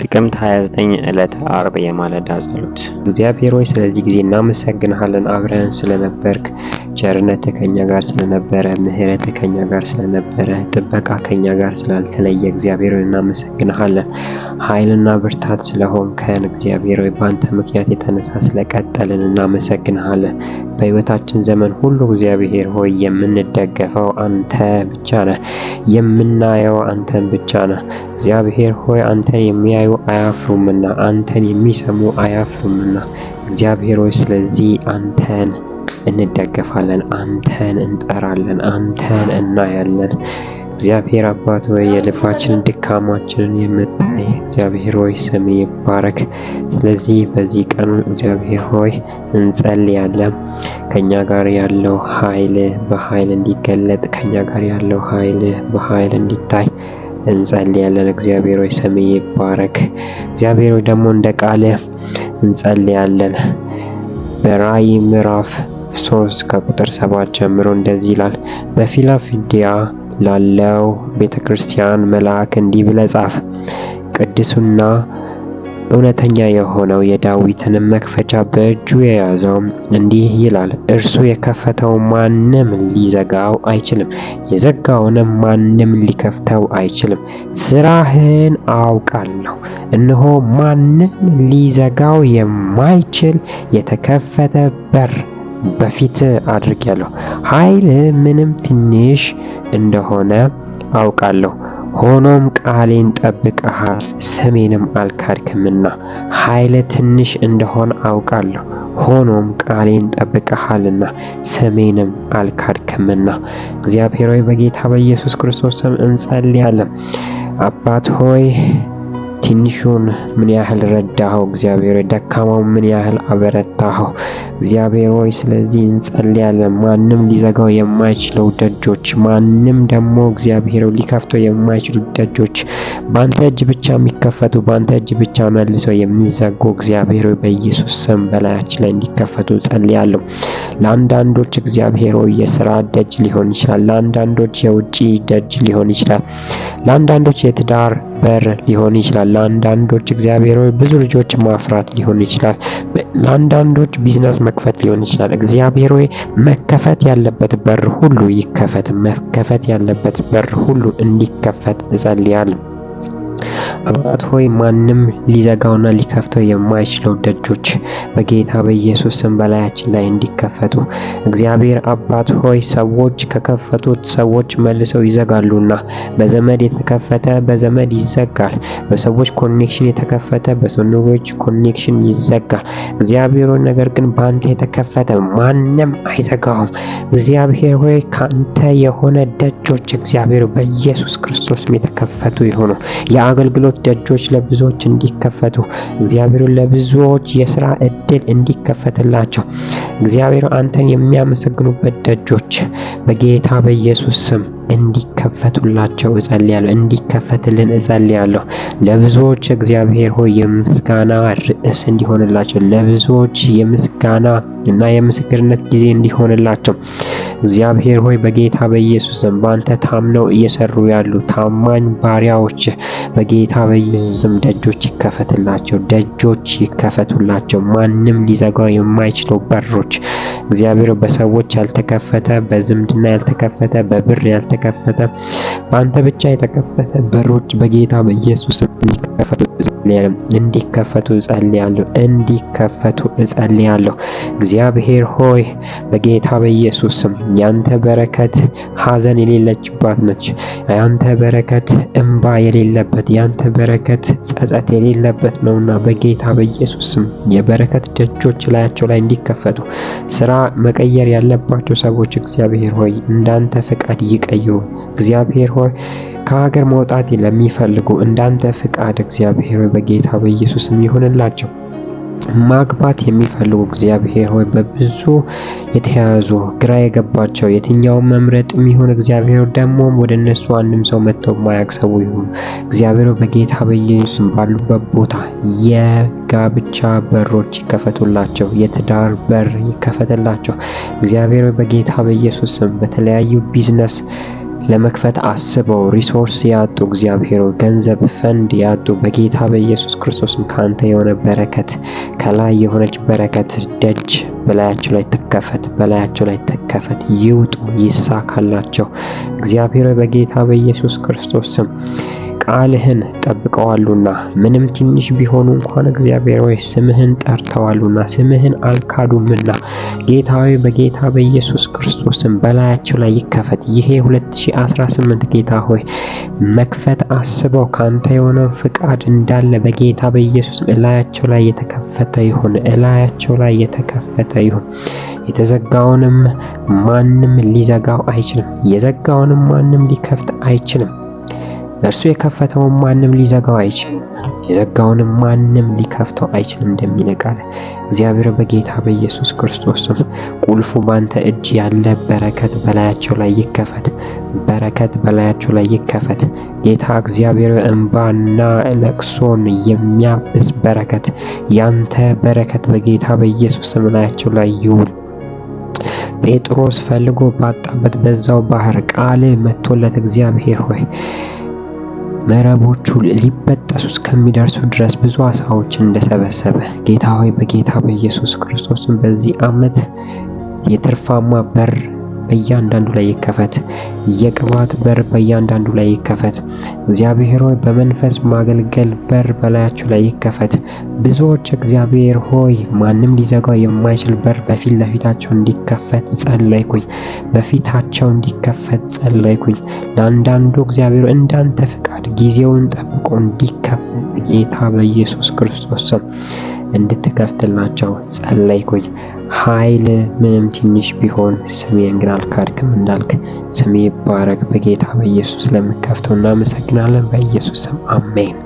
ጥቅምት 29 ዕለተ ዓርብ የማለዳ ጸሎት። እግዚአብሔር ሆይ ስለዚህ ጊዜ እናመሰግንሃለን። አብረን ስለነበርክ፣ ቸርነትህ ከኛ ጋር ስለነበረ፣ ምሕረትህ ከኛ ጋር ስለነበረ፣ ጥበቃ ከኛ ጋር ስላልተለየ እግዚአብሔር ሆይ እናመሰግንሃለን። ኃይልና ብርታት ስለሆንከን እግዚአብሔር ሆይ በአንተ ምክንያት የተነሳ ስለቀጠልን እናመሰግንሃለን። በሕይወታችን ዘመን ሁሉ እግዚአብሔር ሆይ የምንደገፈው አንተ ብቻ ነህ። የምናየው አንተን ብቻ ነህ። እግዚአብሔር ሆይ አንተን የሚያዩ አያፍሩምና አንተን የሚሰሙ አያፍሩምና እግዚአብሔር ሆይ ስለዚህ አንተን እንደገፋለን፣ አንተን እንጠራለን፣ አንተን እናያለን። እግዚአብሔር አባት ሆይ የልባችንን ድካማችንን የምታይ እግዚአብሔር ሆይ ስም ይባረክ። ስለዚህ በዚህ ቀን እግዚአብሔር ሆይ እንጸልያለን። ከኛ ጋር ያለው ኃይል በኃይል እንዲገለጥ፣ ከኛ ጋር ያለው ኃይል በኃይል እንዲታይ እንጸልያለን። እግዚአብሔር ሆይ ስም ይባረክ። እግዚአብሔር ሆይ ደግሞ እንደ ቃልህ እንጸልያለን። በራእይ ምዕራፍ 3 ከቁጥር 7 ጀምሮ እንደዚህ ይላል። በፊላዴልፊያ ላለው ቤተክርስቲያን መልአክ እንዲህ ብለህ ጻፍ። ቅዱስና እውነተኛ የሆነው የዳዊትንም መክፈቻ በእጁ የያዘው እንዲህ ይላል። እርሱ የከፈተው ማንም ሊዘጋው አይችልም፣ የዘጋውንም ማንም ሊከፍተው አይችልም። ስራህን አውቃለሁ። እነሆ ማንም ሊዘጋው የማይችል የተከፈተ በር በፊት አድርጌያለሁ። ኃይል ምንም ትንሽ እንደሆነ አውቃለሁ። ሆኖም ቃሌን ጠብቀሃል፣ ስሜንም አልካድክምና። ኃይል ትንሽ እንደሆነ አውቃለሁ። ሆኖም ቃሌን ጠብቀሃልና ስሜንም አልካድክምና። እግዚአብሔር ሆይ በጌታ በኢየሱስ ክርስቶስ ስም እንጸልያለን። አባት ሆይ ትንሹን ምን ያህል ረዳኸው፣ እግዚአብሔር ሆይ ደካማውን ምን ያህል አበረታኸው። እግዚአብሔር ሆይ ስለዚህ እንጸልያለን። ማንም ሊዘጋው የማይችለው ደጆች፣ ማንም ደግሞ እግዚአብሔር ሆይ ሊከፍተው የማይችሉ ደጆች በአንተ እጅ ብቻ የሚከፈቱ፣ በአንተ እጅ ብቻ መልሰው የሚዘጉ እግዚአብሔር ሆይ በኢየሱስ ስም በላያችን ላይ እንዲከፈቱ ጸልያለሁ። ለአንዳንዶች እግዚአብሔር ሆይ የስራ ደጅ ሊሆን ይችላል። ለአንዳንዶች የውጪ ደጅ ሊሆን ይችላል። ለአንዳንዶች የትዳር በር ሊሆን ይችላል። ለአንዳንዶች እግዚአብሔር ሆይ ብዙ ልጆች ማፍራት ሊሆን ይችላል። ለአንዳንዶች ቢዝነስ መክፈት ሊሆን ይችላል። እግዚአብሔር ሆይ መከፈት ያለበት በር ሁሉ ይከፈት። መከፈት ያለበት በር ሁሉ እንዲከፈት እጸልያለሁ። አባት ሆይ ማንም ሊዘጋውና ሊከፍተው የማይችለው ደጆች በጌታ በኢየሱስ ስም በላያችን ላይ እንዲከፈቱ እግዚአብሔር አባት ሆይ ሰዎች ከከፈቱት ሰዎች መልሰው ይዘጋሉና በዘመድ የተከፈተ በዘመድ ይዘጋል። በሰዎች ኮኔክሽን የተከፈተ በሰዎች ኮኔክሽን ይዘጋል። እግዚአብሔር ሆይ ነገር ግን በአንተ የተከፈተ ማንም አይዘጋውም። እግዚአብሔር ሆይ ካንተ የሆነ ደጆች እግዚአብሔር በኢየሱስ ክርስቶስ የተከፈቱ ይሁኑ። የአገልግሎት ደጆች ለብዙዎች እንዲከፈቱ እግዚአብሔር ለብዙዎች የሥራ እድል እንዲከፈትላቸው እግዚአብሔር አንተን የሚያመሰግኑበት ደጆች በጌታ በኢየሱስ ስም እንዲከፈቱላቸው እጸልያለሁ። እንዲከፈትልን እጸልያለሁ። ለብዙዎች እግዚአብሔር ሆይ የምስጋና ርዕስ እንዲሆንላቸው፣ ለብዙዎች የምስጋና እና የምስክርነት ጊዜ እንዲሆንላቸው እግዚአብሔር ሆይ በጌታ በኢየሱስ ስም በአንተ ታምነው እየሰሩ ያሉ ታማኝ ባሪያዎች በጌታ በኢየሱስ ስም ደጆች ይከፈትላቸው፣ ደጆች ይከፈቱላቸው። ማንም ሊዘጋው የማይችለው በሮች እግዚአብሔር በሰዎች ያልተከፈተ፣ በዝምድና ያልተከፈተ፣ በብር ያልተከፈተ፣ በአንተ ብቻ የተከፈተ በሮች በጌታ በኢየሱስ ስም እንዲከፈቱ እጸልያለሁ። እንዲከፈቱ እጸልያለሁ። እግዚአብሔር ሆይ በጌታ በኢየሱስ ስም ያንተ በረከት ሐዘን የሌለችባት ነች። ያንተ በረከት እንባ የሌለበት፣ ያንተ በረከት ጸጸት የሌለበት ነውና በጌታ በኢየሱስ ስም የበረከት ደጆች ላያቸው ላይ እንዲከፈቱ፣ ስራ መቀየር ያለባቸው ሰዎች እግዚአብሔር ሆይ እንዳንተ ፍቃድ ይቀይሩ። እግዚአብሔር ሆይ ከሀገር መውጣት ለሚፈልጉ እንዳንተ ፍቃድ እግዚአብሔር ሆይ በጌታ በኢየሱስ ስም ይሁንላቸው። ማግባት የሚፈልጉ እግዚአብሔር ሆይ በብዙ የተያዙ ግራ የገባቸው የትኛውን መምረጥ የሚሆን እግዚአብሔር ደግሞ ወደ እነሱ አንድም ሰው መጥቶ የማያቅሰቡ ይሁን። እግዚአብሔር በጌታ በኢየሱስ ባሉበት ቦታ የጋብቻ በሮች ይከፈቱላቸው፣ የትዳር በር ይከፈትላቸው። እግዚአብሔር በጌታ በኢየሱስ በተለያዩ ቢዝነስ ለመክፈት አስበው ሪሶርስ ያጡ እግዚአብሔር ገንዘብ ፈንድ ያጡ በጌታ በኢየሱስ ክርስቶስም ካንተ የሆነ በረከት ከላይ የሆነች በረከት ደጅ በላያቸው ላይ ተከፈት፣ በላያቸው ላይ ተከፈት፣ ይውጡ፣ ይሳካላቸው። እግዚአብሔር በጌታ በኢየሱስ ክርስቶስም ቃልህን ጠብቀዋሉና ምንም ትንሽ ቢሆኑ እንኳን እግዚአብሔር ሆይ ስምህን ጠርተዋሉና ስምህን አልካዱምና ጌታ ሆይ በጌታ በኢየሱስ ክርስቶስም በላያቸው ላይ ይከፈት። ይሄ 2018 ጌታ ሆይ መክፈት አስበው ካንተ የሆነው ፍቃድ እንዳለ በጌታ በኢየሱስ እላያቸው ላይ የተከፈተ ይሁን፣ እላያቸው ላይ የተከፈተ ይሁን። የተዘጋውንም ማንም ሊዘጋው አይችልም፣ የዘጋውንም ማንም ሊከፍት አይችልም። እርሱ የከፈተውን ማንም ሊዘጋው አይችልም፣ የዘጋውንም ማንም ሊከፍተው አይችልም እንደሚል ቃል እግዚአብሔር በጌታ በኢየሱስ ክርስቶስ ቁልፉ ባንተ እጅ ያለ በረከት በላያቸው ላይ ይከፈት፣ በረከት በላያቸው ላይ ይከፈት። ጌታ እግዚአብሔር እንባና ለቅሶን የሚያብስ በረከት ያንተ በረከት በጌታ በኢየሱስ ላያቸው ላይ ይውል። ጴጥሮስ ፈልጎ ባጣበት በዛው ባህር ቃል መጥቶለት እግዚአብሔር ሆይ መረቦቹ ሊበጠሱ እስከሚደርሱ ድረስ ብዙ አሳዎችን እንደሰበሰበ ጌታ ሆይ በጌታ በኢየሱስ ክርስቶስም በዚህ ዓመት የትርፋማ በር በእያንዳንዱ ላይ ይከፈት፣ የቅባት በር በእያንዳንዱ ላይ ይከፈት። እግዚአብሔር ሆይ በመንፈስ ማገልገል በር በላያቸው ላይ ይከፈት። ብዙዎች እግዚአብሔር ሆይ ማንም ሊዘጋው የማይችል በር በፊት ለፊታቸው እንዲከፈት ጸለይኩኝ፣ በፊታቸው እንዲከፈት ጸለይኩኝ። ለአንዳንዱ እግዚአብሔር እንዳንተ ፍቃድ ጊዜውን ጠብቆ እንዲከፈት ጌታ በኢየሱስ ክርስቶስ ስም እንድትከፍትላቸው ጸለይኩኝ። ኃይል ምንም ትንሽ ቢሆን ስሜን ግን አልካድክም እንዳልክ ስሜ ይባረክ። በጌታ በኢየሱስ ለምከፍተው እናመሰግናለን። በኢየሱስ ስም አሜን።